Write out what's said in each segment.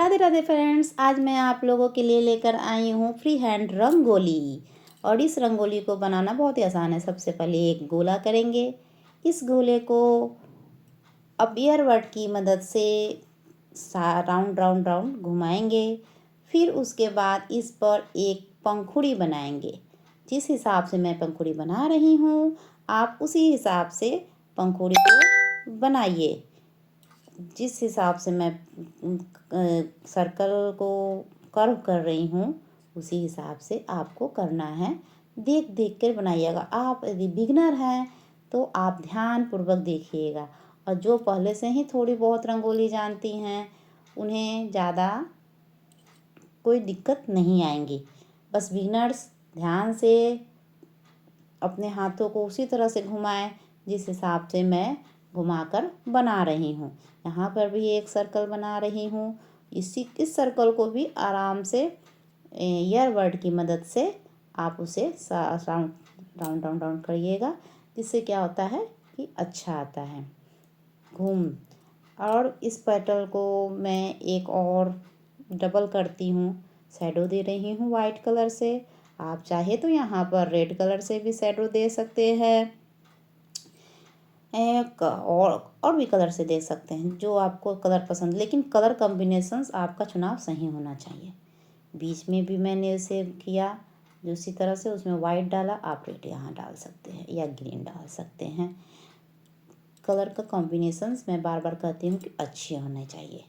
Radhe Radhe friends, आज मैं आप लोगों के लिए लेकर आई हूँ फ्री हैंड रंगोली। और इस रंगोली को बनाना बहुत ही आसान है। सबसे पहले एक गोला करेंगे। इस गोले को अब ईयरबड की मदद से राउंड राउंड राउंड घुमाएंगे। फिर उसके बाद इस पर एक पंखुड़ी बनाएंगे। जिस हिसाब से मैं पंखुड़ी बना रही हूँ, आप उसी हिसाब से पंखुड़ी को बनाइए। जिस हिसाब से मैं सर्कल को कर्व कर रही हूँ, उसी हिसाब से आपको करना है। देख देख कर बनाइएगा। आप यदि बिगनर हैं तो आप ध्यानपूर्वक देखिएगा, और जो पहले से ही थोड़ी बहुत रंगोली जानती हैं उन्हें ज़्यादा कोई दिक्कत नहीं आएंगी। बस बिगनर्स ध्यान से अपने हाथों को उसी तरह से घुमाएं जिस हिसाब से मैं घुमाकर बना रही हूँ। यहाँ पर भी एक सर्कल बना रही हूँ। इस सर्कल को भी आराम से ईयरबड की मदद से आप उसे राउंड राउंड राउंड राउंड करिएगा, जिससे क्या होता है कि अच्छा आता है घूम। और इस पेटल को मैं एक और डबल करती हूँ, शैडो दे रही हूँ वाइट कलर से। आप चाहे तो यहाँ पर रेड कलर से भी शैडो दे सकते हैं, और भी कलर से दे सकते हैं, जो आपको कलर पसंद। लेकिन कलर कॉम्बिनेशंस आपका चुनाव सही होना चाहिए। बीच में भी मैंने इसे किया जो उसी तरह से, उसमें वाइट डाला, आप रेड यहाँ डाल सकते हैं या ग्रीन डाल सकते हैं। कलर का कॉम्बिनेशंस मैं बार बार कहती हूँ कि अच्छे होने चाहिए।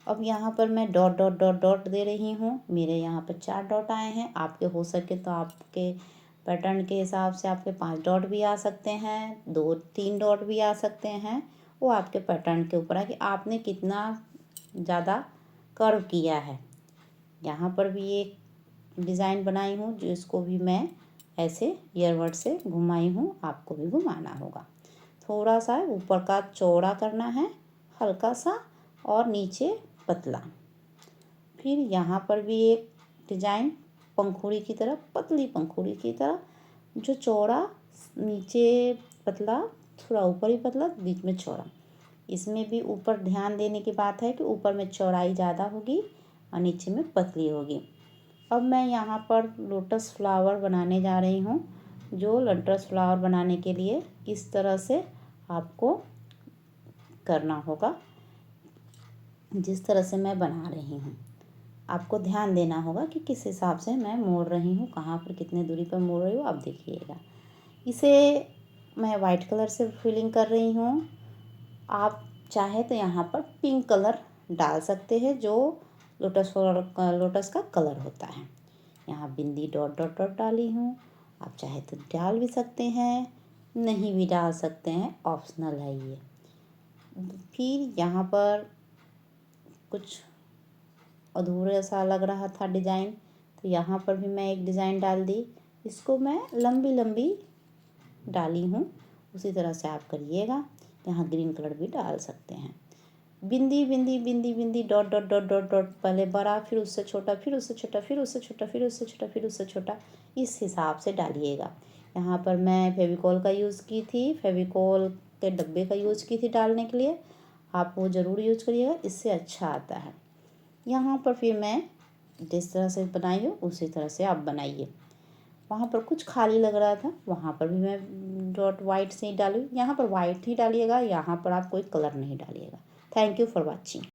अब यहाँ पर मैं डॉट डॉट डॉट डॉट दे रही हूँ। मेरे यहाँ पर 4 डॉट आए हैं। आपके हो सके तो आपके पैटर्न के हिसाब से आपके 5 डॉट भी आ सकते हैं, 2-3 डॉट भी आ सकते हैं। वो आपके पैटर्न के ऊपर है कि आपने कितना ज़्यादा कर्व किया है। यहाँ पर भी एक डिज़ाइन बनाई हूँ, जिसको भी मैं ऐसे ईयरबड से घुमाई हूँ। आपको भी घुमाना होगा। थोड़ा सा ऊपर का चौड़ा करना है, हल्का सा, और नीचे पतला। फिर यहाँ पर भी एक डिजाइन पंखुड़ी की तरह, पतली पंखुड़ी की तरह, जो चौड़ा, नीचे पतला, थोड़ा ऊपर ही पतला, बीच में चौड़ा। इसमें भी ऊपर ध्यान देने की बात है कि ऊपर में चौड़ाई ज़्यादा होगी और नीचे में पतली होगी। अब मैं यहाँ पर लोटस फ्लावर बनाने जा रही हूँ। जो लोटस फ्लावर बनाने के लिए इस तरह से आपको करना होगा, जिस तरह से मैं बना रही हूँ। आपको ध्यान देना होगा कि किस हिसाब से मैं मोड़ रही हूँ, कहाँ पर कितने दूरी पर मोड़ रही हूँ, आप देखिएगा। इसे मैं वाइट कलर से फिलिंग कर रही हूँ। आप चाहे तो यहाँ पर पिंक कलर डाल सकते हैं, जो लोटस का कलर होता है। यहाँ बिंदी डॉट डॉट डॉट डाली हूँ। आप चाहे तो डाल भी सकते हैं, नहीं भी डाल सकते हैं, ऑप्शनल है ये। फिर यहाँ पर कुछ अधूरा सा लग रहा था डिज़ाइन, तो यहाँ पर भी मैं एक डिज़ाइन डाल दी। इसको मैं लंबी लंबी डाली हूँ, उसी तरह से आप करिएगा। यहाँ ग्रीन कलर भी डाल सकते हैं। बिंदी बिंदी बिंदी बिंदी dot dot dot dot dot, पहले बड़ा, फिर उससे छोटा, फिर उससे छोटा, फिर उससे छोटा, फिर उससे छोटा, फिर उससे छोटा, इस हिसाब से डालिएगा। यहाँ पर मैं फेविकॉल का यूज़ की थी, फेविकॉल के डब्बे का यूज़ की थी डालने के लिए। आप वो ज़रूर यूज करिएगा, इससे अच्छा आता है। यहाँ पर फिर मैं जिस तरह से बनाई हूँ उसी तरह से आप बनाइए। वहाँ पर कुछ खाली लग रहा था, वहाँ पर भी मैं डॉट वाइट से ही डाली। यहाँ पर वाइट ही डालिएगा, यहाँ पर आप कोई कलर नहीं डालिएगा। Thank you for watching.